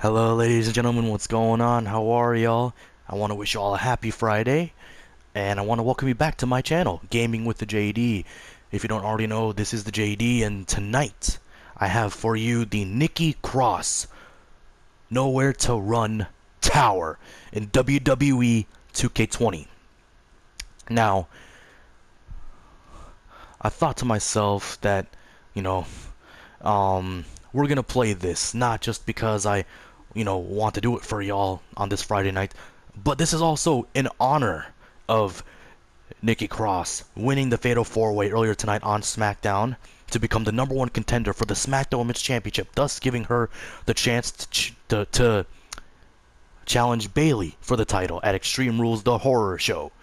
Hello, ladies and gentlemen, what's going on? How are y'all? I want to wish you all a happy Friday, and I want to welcome you back to my channel, Gaming with the JD. If you don't already know, this is the JD, and tonight I have for you the Nikki Cross Nowhere to Run Tower in WWE 2K20. Now, I thought to myself that, you know, we're gonna play this not just because I want to do it for y'all on this Friday night, but this is also in honor of Nikki Cross winning the Fatal 4-Way earlier tonight on SmackDown to become the #1 contender for the SmackDown Women's Championship, thus giving her the chance to challenge Bayley for the title at Extreme Rules The Horror Show.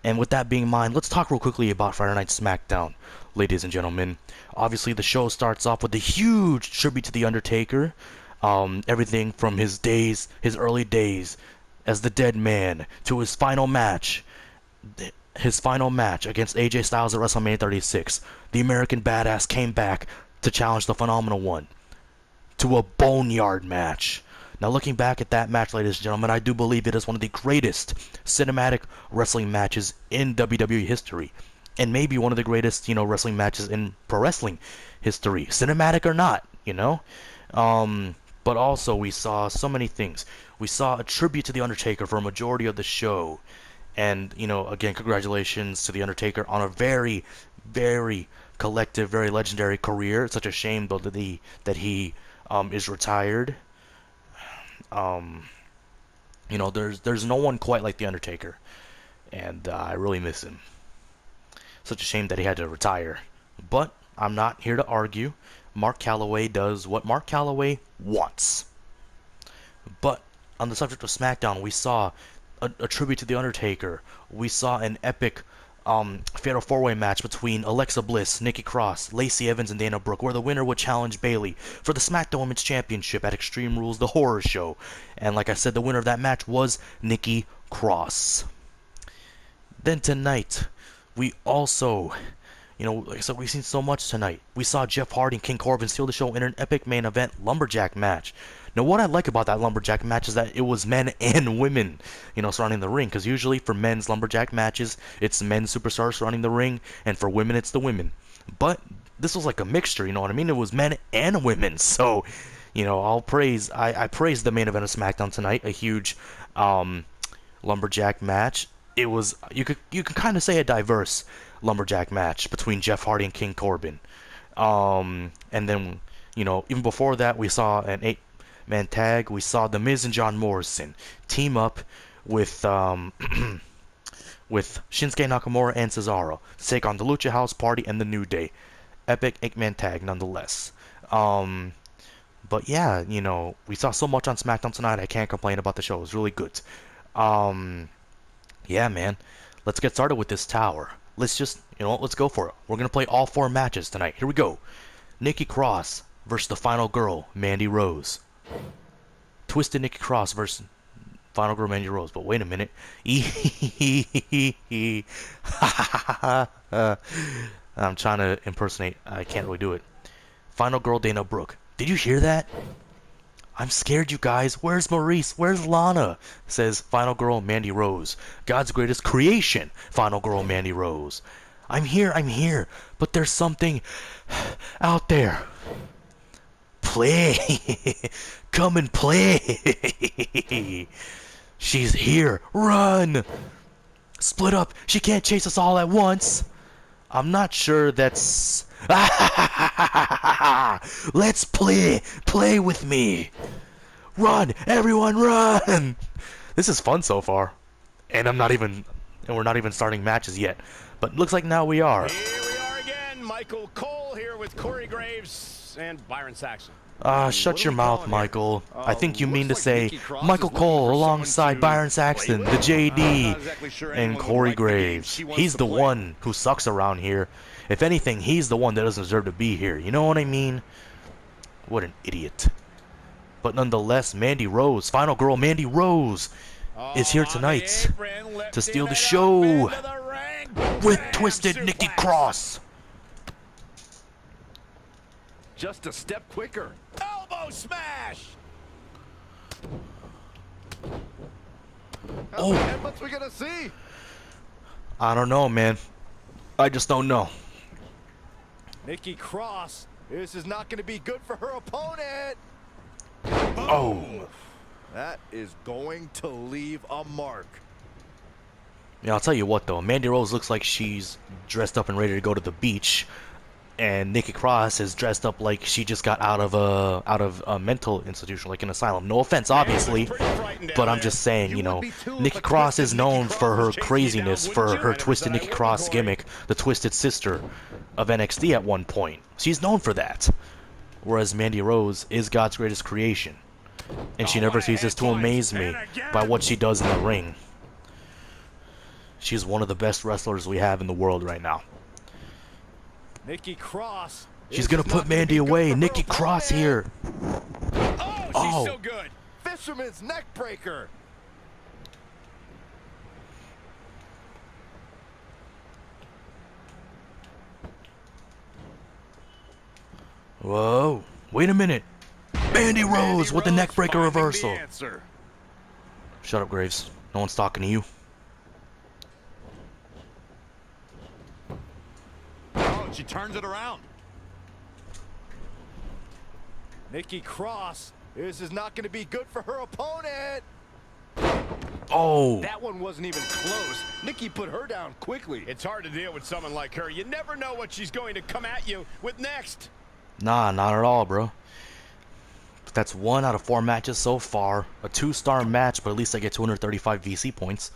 And with that being in mind, let's talk real quickly about Friday Night SmackDown, ladies and gentlemen. Obviously, the show starts off with a huge tribute to The Undertaker. Everything from his early days as the Dead Man, to his final match against AJ Styles at WrestleMania 36. The American Badass came back to challenge the Phenomenal One to a boneyard match. Now, looking back at that match, ladies and gentlemen, I do believe it is one of the greatest cinematic wrestling matches in WWE history, and maybe one of the greatest, wrestling matches in pro wrestling history, cinematic or not, But also, we saw so many things. We saw a tribute to The Undertaker for a majority of the show, and, again, congratulations to The Undertaker on a very, very collective, very legendary career. It's such a shame, though, that he is retired. There's no one quite like The Undertaker, and I really miss him. Such a shame that he had to retire. But I'm not here to argue. Mark Calloway does what Mark Calloway wants. But on the subject of SmackDown, we saw a tribute to The Undertaker. We saw an epic Fatal 4-Way match between Alexa Bliss, Nikki Cross, Lacey Evans, and Dana Brooke, where the winner would challenge Bayley for the SmackDown Women's Championship at Extreme Rules The Horror Show. And like I said, the winner of that match was Nikki Cross. Then tonight, we also, like I said, we've seen so much tonight. We saw Jeff Hardy and King Corbin steal the show in an epic main event lumberjack match. Now, what I like about that lumberjack match is that it was men and women, surrounding the ring. Because usually for men's lumberjack matches, it's men superstars surrounding the ring, and for women, it's the women. But this was like a mixture, you know what I mean? It was men and women. So, I praise the main event of SmackDown tonight. A huge lumberjack match. It was, you can kind of say, a diverse lumberjack match between Jeff Hardy and King Corbin. And then, even before that, we saw an 8-man tag. We saw The Miz and John Morrison team up with with Shinsuke Nakamura and Cesaro to take on the Lucha House Party and the New Day. Epic 8-man tag nonetheless. But yeah, we saw so much on SmackDown tonight. I can't complain about the show. It was really good. Yeah, man. Let's get started with this tower. Let's just, let's go for it. We're going to play all 4 matches tonight. Here we go. Nikki Cross versus the Final Girl, Mandy Rose. Twisted Nikki Cross versus Final Girl, Mandy Rose. But wait a minute. I'm trying to impersonate. I can't really do it. Final Girl, Dana Brooke. Did you hear that? I'm scared, you guys. Where's Maurice? Where's Lana? Says Final Girl Mandy Rose. God's greatest creation, Final Girl Mandy Rose. I'm here. But there's something out there. Play. Come and play. She's here. Run. Split up. She can't chase us all at once. I'm not sure that's... Let's play. Play with me. Run, everyone, run! This is fun so far, and we're not even starting matches yet. But looks like now we are. Here we are again. Michael Cole here with Corey Graves and Byron Saxton. Shut your mouth, Michael. I think you mean to say Michael Cole alongside Byron Saxton, the JD, and Corey Graves. He's the one who sucks around here. If anything, he's the one that doesn't deserve to be here. You know what I mean? What an idiot. But nonetheless, Mandy Rose, Final Girl Mandy Rose, is here tonight to steal the show with Twisted Nikki Cross. Just a step quicker. Elbow smash! How many headbutts we gonna see? I don't know, man. I just don't know. Nikki Cross. This is not going to be good for her opponent. Oh. That is going to leave a mark. Yeah, I'll tell you what though. Mandy Rose looks like she's dressed up and ready to go to the beach, and Nikki Cross is dressed up like she just got out of a mental institution, like an asylum. No offense, obviously, but I'm just saying, you know, Nikki Cross is known for her craziness, for her twisted Nikki Cross gimmick, the Twisted Sister of NXT at one point. She's known for that. Whereas Mandy Rose is God's greatest creation, and she never ceases to amaze me by what she does in the ring. She's one of the best wrestlers we have in the world right now. Nikki Cross. She's gonna put Mandy away. Nikki Cross here. Oh, she's so good. Fisherman's neck breaker. Whoa. Wait a minute. Mandy Rose with the neck breaker reversal. Shut up, Graves. No one's talking to you. Oh, she turns it around. Nikki Cross. This is not going to be good for her opponent. Oh. That one wasn't even close. Nikki put her down quickly. It's hard to deal with someone like her. You never know what she's going to come at you with next. Nah, not at all, bro. That's 1 out of 4 matches so far. A 2-star match, but at least I get 235 VC points.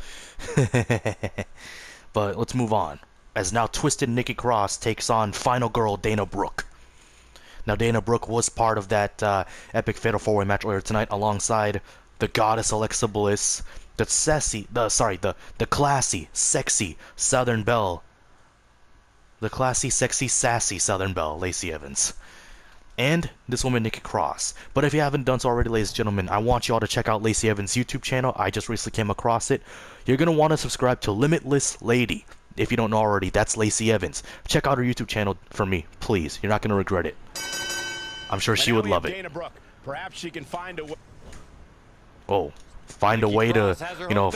But let's move on. As now Twisted Nikki Cross takes on Final Girl Dana Brooke. Now Dana Brooke was part of that epic Fatal 4-Way match earlier tonight alongside the Goddess Alexa Bliss, the classy, sexy Southern Belle. The classy, sexy, sassy Southern Belle, Lacey Evans. And this woman, Nikki Cross. But if you haven't done so already, ladies and gentlemen, I want you all to check out Lacey Evans' YouTube channel. I just recently came across it. You're going to want to subscribe to Limitless Lady. If you don't know already, that's Lacey Evans. Check out her YouTube channel for me, please. You're not going to regret it. I'm sure she would love it. Dana Brooke. Perhaps she can find a way. Oh, find a way to, you know,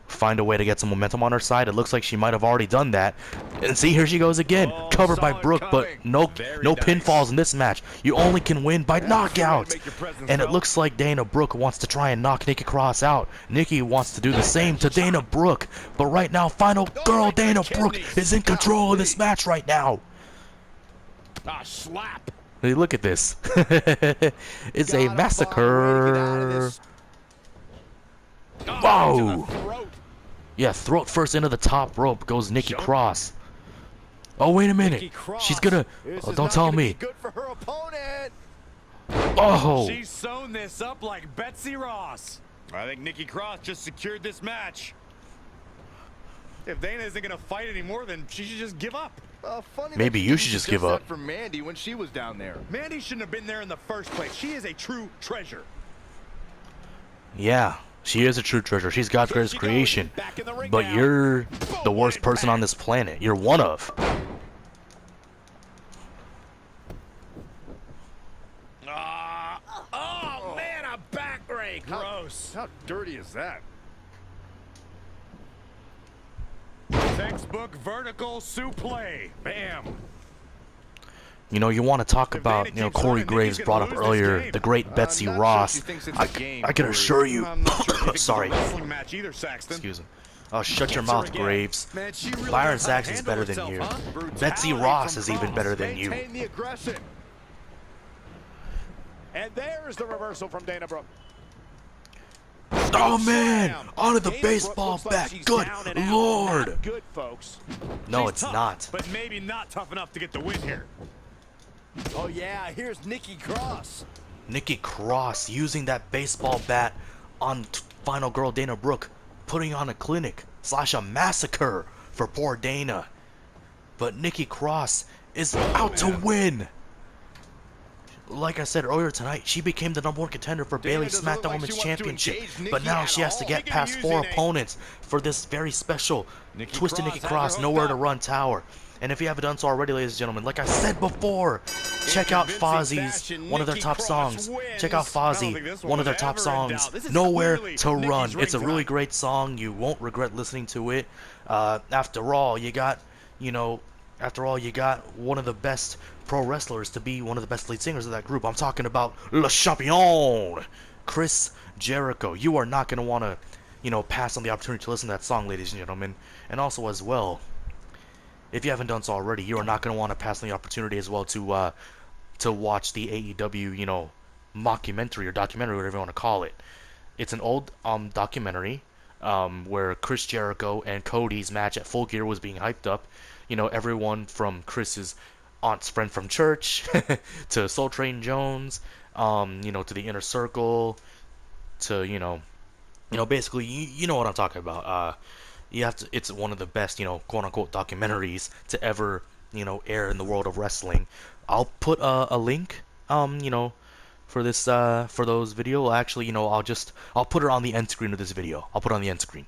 find a way to get some momentum on her side. It looks like she might have already done that. And see, here she goes again. Covered by Brooke, but no pinfalls in this match. You only can win by knockouts. And it looks like Dana Brooke wants to try and knock Nikki Cross out. Nikki wants to do the same to Dana Brooke. But right now, Final Girl Dana Brooke is in control of this match right now. Ah, slap. Hey, look at this. It's a massacre. Whoa! Yeah, throat first into the top rope goes Nikki Cross. Oh, wait a minute. She's gonna... Oh, don't tell me. Oh! She's sewn this up like Betsy Ross. I think Nikki Cross just secured this match. If Dana isn't gonna fight anymore, then she should just give up. Maybe you should just give up. For Mandy when she was down there. Mandy shouldn't have been there in the first place. She is a true treasure. Yeah, she is a true treasure. She's God's greatest creation. But you're the worst person on this planet. You're one of. Oh, man, a back break. Gross. How dirty is that? Textbook vertical suplex. Bam. You know, you want to talk about, you know, Corey Graves brought up earlier, the great Betsy Ross. I can assure you. Sorry. Excuse me. Oh, shut your mouth, Graves. Byron Saxton's better than you. Betsy Ross is even better than you. And there's the reversal from Dana Brooke. Oh man! Onto the baseball bat. Good lord! Good, folks. No, it's not. But maybe not tough enough to get the win here. Oh yeah, here's Nikki Cross. Nikki Cross using that baseball bat on Final Girl Dana Brooke, putting on a clinic / a massacre for poor Dana. But Nikki Cross is out to win. Like I said earlier tonight, she became the #1 contender for Bayley's SmackDown Women's Championship. But now she has to get past 4 opponents for this very special Twisted Nikki Cross Nowhere to Run Tower. And if you haven't done so already, ladies and gentlemen, like I said before, Check out convincing Fozzie's, fashion, one of their Nikki top Cross songs. wins. Check out I don't think Fozzy, this one of their was top ever in songs. doubt. This is Nowhere clearly to Run. Nikki's It's a really ringtone. great song. You won't regret listening to it. After all, you got, after all, you got one of the best pro wrestlers to be one of the best lead singers of that group. I'm talking about Le Champion, Chris Jericho. You are not going to want to, pass on the opportunity to listen to that song, ladies and gentlemen. And also as well, if you haven't done so already, you are not going to want to pass on the opportunity as well to watch the AEW, mockumentary or documentary, whatever you want to call it. It's an old documentary where Chris Jericho and Cody's match at Full Gear was being hyped up. Everyone from Chris's aunt's friend from church to Soul Train Jones, to the Inner Circle, to basically you know what I'm talking about. You have to. It's one of the best, quote unquote documentaries to ever, air in the world of wrestling. I'll put a link, for this, for those video. Actually, I'll put it on the end screen of this video. I'll put it on the end screen.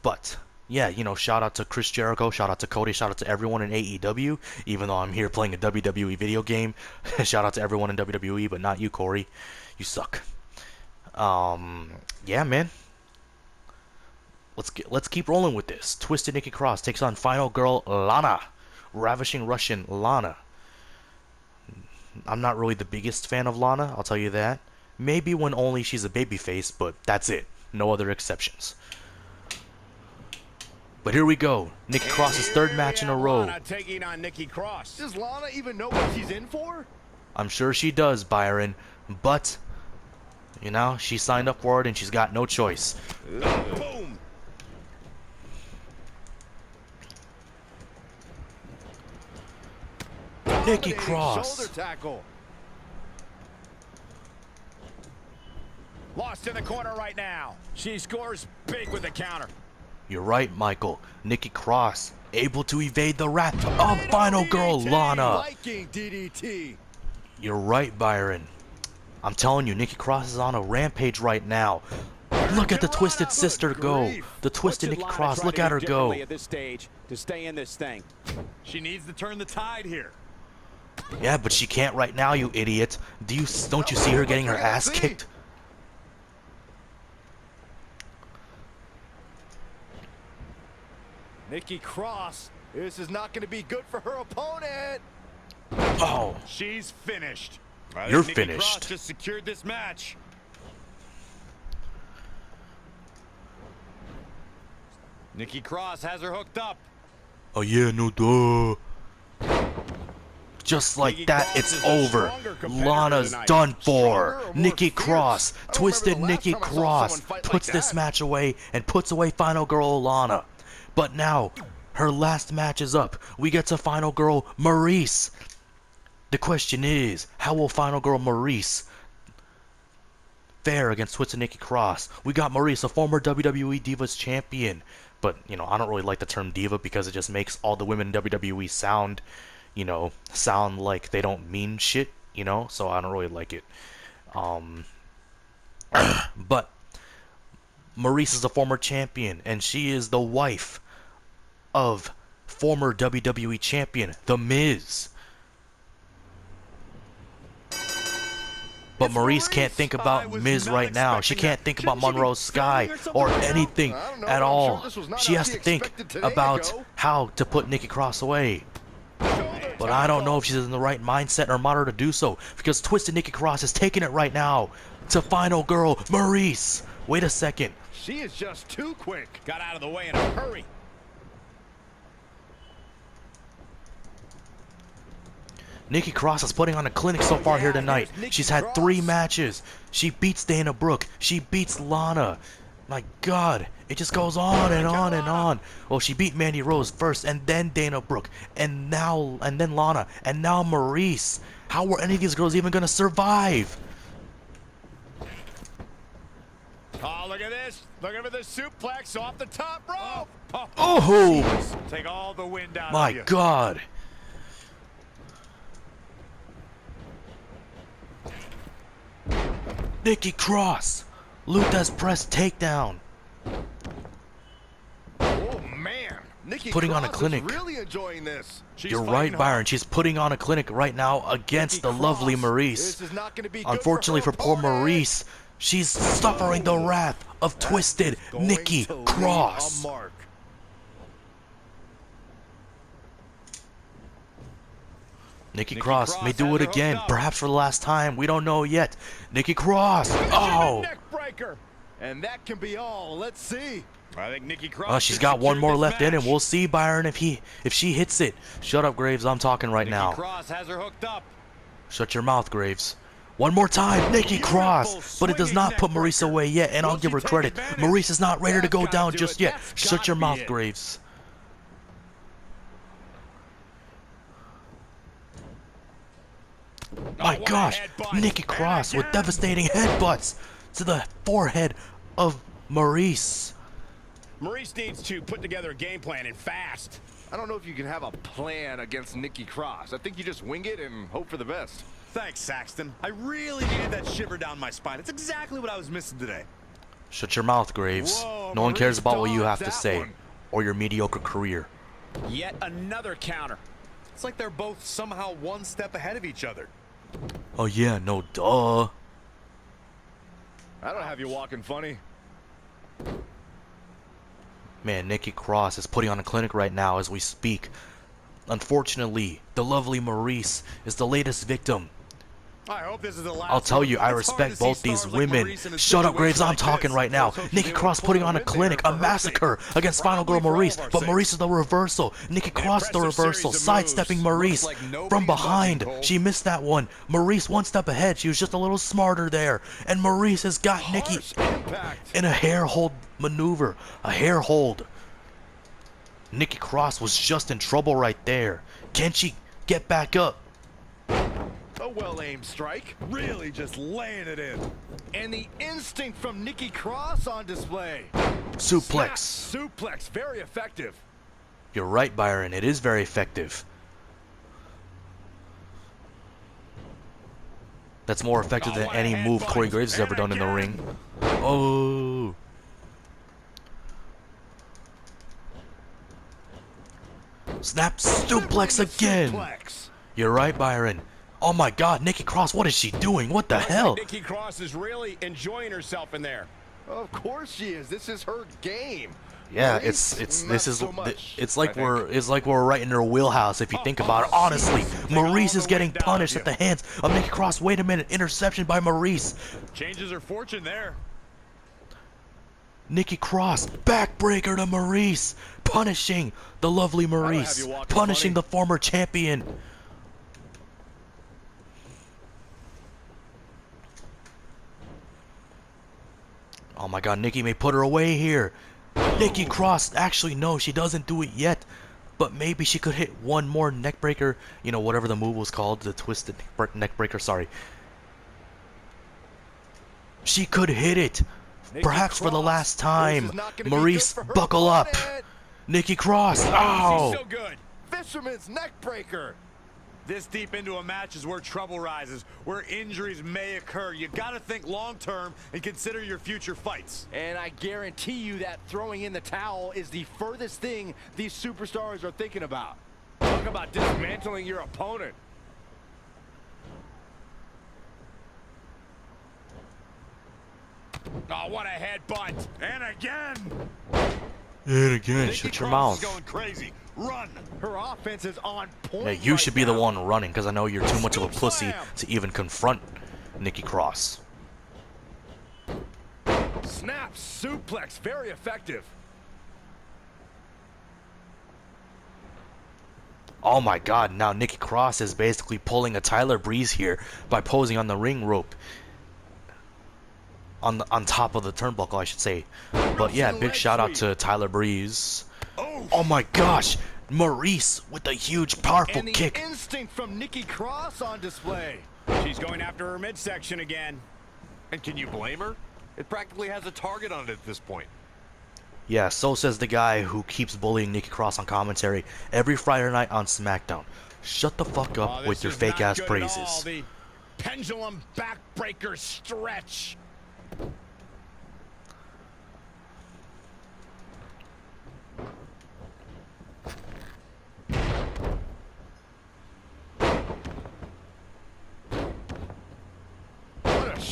But yeah, shout out to Chris Jericho, shout out to Cody, shout out to everyone in AEW. Even though I'm here playing a WWE video game, shout out to everyone in WWE, but not you, Corey. You suck. Yeah, man. Let's keep rolling with this. Twisted Nikki Cross takes on Final Girl Lana, Ravishing Russian Lana. I'm not really the biggest fan of Lana, I'll tell you that. Maybe when only she's a babyface, but that's it. No other exceptions. But here we go. Nikki Cross's third match in a row. Lana taking on Nikki Cross. Does Lana even know what she's in for? I'm sure she does, Byron. But, she signed up for it and she's got no choice. Boom. Nikki Cross. Shoulder tackle. Lost in the corner right now. She scores big with the counter. You're right, Michael. Nikki Cross able to evade the wrath of Final Girl Lana. Viking DDT. You're right, Byron. I'm telling you, Nikki Cross is on a rampage right now. Look at the Twisted Sister go. The Twisted Nikki Cross, look at her go. At this stage to stay in this thing. She needs to turn the tide here. Yeah, but she can't right now, you idiot. Don't you see her getting her ass kicked? Nikki Cross. This is not going to be good for her opponent. Oh, She's finished. You're Nikki finished. Cross just secured this match. Nikki Cross has her hooked up. oh yeah, no duh. Just like Nikki that, Cross it's is a over. stronger competitor Lana's tonight. done for. Stronger or more Nikki fierce? Cross, I don't remember Twisted the last Nikki time I saw Cross, someone fight puts like this that. match away and puts away Final Girl Lana. But now, her last match is up. We get to Final Girl Maurice. The question is, how will Final Girl Maurice fare against Twisted Nikki Cross? We got Maurice, a former WWE Divas champion. But, I don't really like the term diva because it just makes all the women in WWE sound like they don't mean shit, so I don't really like it. But Maurice is a former champion, and she is the wife of former WWE champion, The Miz. But Maurice can't think about Miz right now. She can't think about Monroe Sky or anything I don't know, at but I'm all. sure this was not She how has she to think expected today to about go. how to put Nikki Cross away. But I don't know if she's in the right mindset or model to do so, because Twisted Nikki Cross is taking it right now to Final Girl Maurice. Wait a second. She is just too quick. Got out of the way in a hurry. Nikki Cross is putting on a clinic so far here tonight. She's had 3 matches. She beats Dana Brooke. She beats Lana. My God, it just goes on and on and on. Well, she beat Mandy Rose first, and then Dana Brooke, and then Lana, and now Maurice. How were any of these girls even gonna survive? Oh, look at this. Looking for the suplex off the top rope. Oh, Take all the wind out my of you. God. Nikki Cross, Luthez press takedown. Oh, man. Nikki putting on a Cross clinic. is really enjoying this. You're right, Byron. She's putting on a clinic right now against the lovely Maurice. This is not gonna be good Unfortunately for poor Maurice, she's suffering the wrath of twisted Nikki Cross. Nikki Cross may do it again, perhaps for the last time. We don't know yet. Nikki Cross. Oh. And that can be all. Let's see. I think Nikki Cross. She's got one more left in, and we'll see, Byron, if she hits it. Shut up, Graves. I'm talking right now. Nikki Cross has her hooked up. Shut your mouth, Graves. One more time, Nikki Cross. But it does not put Maurice away yet, and I'll give her credit. Maurice is not ready to go down just yet. Shut your mouth, Graves. My gosh, Nikki Cross with devastating headbutts to the forehead of Maurice. Maurice needs to put together a game plan and fast. I don't know if you can have a plan against Nikki Cross. I think you just wing it and hope for the best. Thanks, Saxton. I really needed that shiver down my spine. It's exactly what I was missing today. Shut your mouth, Graves. Whoa, no one cares about what you have to that say one. or your mediocre career. Yet another counter. It's like they're both somehow one step ahead of each other. Oh yeah, no duh. I don't have you walking funny. Man, Nikki Cross is putting on a clinic right now as we speak. Unfortunately, the lovely Maurice is the latest victim. I hope this is the last I'll tell one. you, I It's hard to respect see both these stars like women. Maurice in a Shut up, situation Graves, I'm like talking this. right now. Let's hope Nikki she's Cross able to putting pull on a a win clinic, there a for her massacre against Final Girl Probably for Maurice. all of our But sakes. Maurice is the reversal. Nikki Cross the impressive reversal, series of sidestepping moves. Maurice Looks like nobody's from behind. budging, Cole. She missed that one. Maurice one step ahead. She was just a little smarter there. And Maurice has got Nikki Harsh impact. in a hair hold maneuver. A hair hold. Nikki Cross was just in trouble right there. Can she get back up? A well-aimed strike. Really just laying it in. And the instinct from Nikki Cross on display. Suplex. Snap suplex, very effective. You're right, Byron. It is very effective. That's more effective than any move Corey Graves has ever done in the ring. Oh. Snap suplex again. Suplex. You're right, Byron. Oh my God, Nikki Cross, what is she doing? What the hell? Nikki Cross is really enjoying herself in there. Of course she is. This is her game. Yeah, Maurice, it's not this is so much, it's like I think. it's like we're right in her wheelhouse if you think about it. Honestly, Maurice is getting punished at the hands of Nikki Cross. Wait a minute, interception by Maurice. Changes her fortune there. Nikki Cross, backbreaker to Maurice, punishing the lovely Maurice, you walking punishing funny. the former champion. Oh my God, Nikki may put her away here. Nikki Cross, actually no, she doesn't do it yet. But maybe she could hit one more neckbreaker, you know, whatever the move was called, the twisted neckbreaker, sorry. She could hit it. Nikki Perhaps for the Cross. last time. This is not gonna be Maurice, good for her buckle up. opponent. Nikki Cross, ow! She's so good. Fisherman's neckbreaker. This deep into a match is where trouble rises, where injuries may occur. You gotta think long-term and consider your future fights. And I guarantee you that throwing in the towel is the furthest thing these superstars are thinking about. Talk about dismantling your opponent. Oh, what a headbutt. And again! And again, Nikki shut your Cross is mouth. going crazy. Run! Her offense is on point. Yeah, you right should be the now. one running, because I know you're too much of a Scoop pussy slam. to even confront Nikki Cross. Snap suplex, very effective. Oh my God, now Nikki Cross is basically pulling a Tyler Breeze here by posing on the ring rope. On top of the turnbuckle, I should say. But yeah, big shout out to Tyler Breeze. Oh my gosh, Maurice with a huge powerful And the kick. instinct from Nikki Cross on display. She's going after her midsection again. And can you blame her? It practically has a target on it at this point. Yeah, so says the guy who keeps bullying Nikki Cross on commentary every Friday night on SmackDown. Shut the fuck up Oh, with this your is fake not ass good at praises. all. The pendulum backbreaker stretch.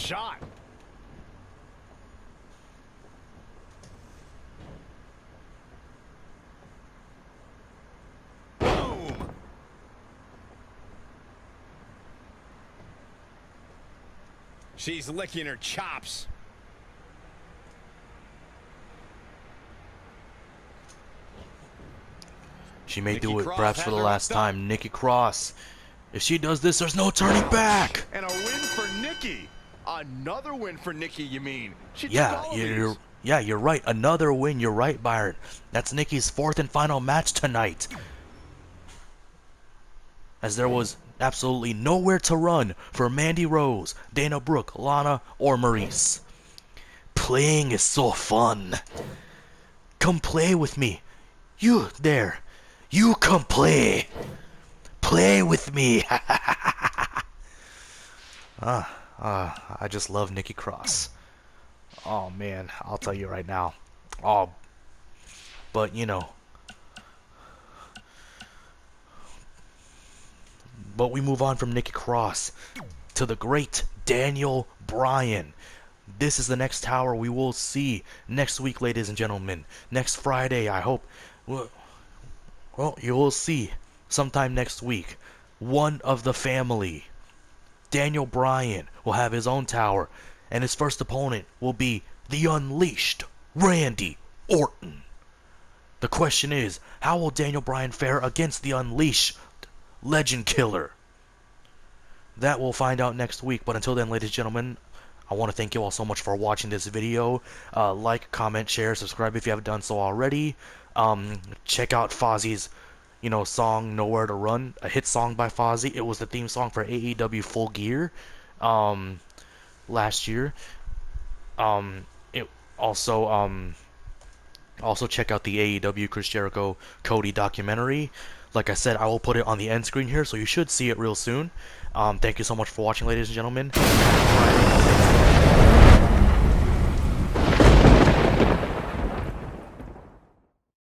shot. Boom. She's licking her chops. She may Nikki do it Cross perhaps for has the her last hooked up. time. Nikki Cross. If she does this, there's no turning back. And a win for Nikki. Another win for Nikki, you mean? She took Yeah, all of these. you're right. Another win. You're right, Byron. That's Nikki's 4th and final match tonight. As there was absolutely nowhere to run for Mandy Rose, Dana Brooke, Lana, or Maurice. Playing is so fun. Come play with me. You there. You come play. Play with me. I just love Nikki Cross. Oh man, I'll tell you right now. Oh, but you know. But we move on from Nikki Cross to the great Daniel Bryan. This is the next tower we will see next week, ladies and gentlemen. Next Friday, I hope. Well, you will see sometime next week. One of the family, Daniel Bryan, will have his own tower, and his first opponent will be the Unleashed Randy Orton. The question is, how will Daniel Bryan fare against the Unleashed Legend Killer? That we'll find out next week, but until then, ladies and gentlemen, I want to thank you all so much for watching this video. Like, comment, share, subscribe if you haven't done so already. Check out Fozzie's, song "Nowhere to Run," a hit song by Fozzie. It was the theme song for AEW Full Gear last year. It also check out the AEW Chris Jericho Cody documentary. Like I said, I will put it on the end screen here, so you should see it real soon. Thank you so much for watching, ladies and gentlemen.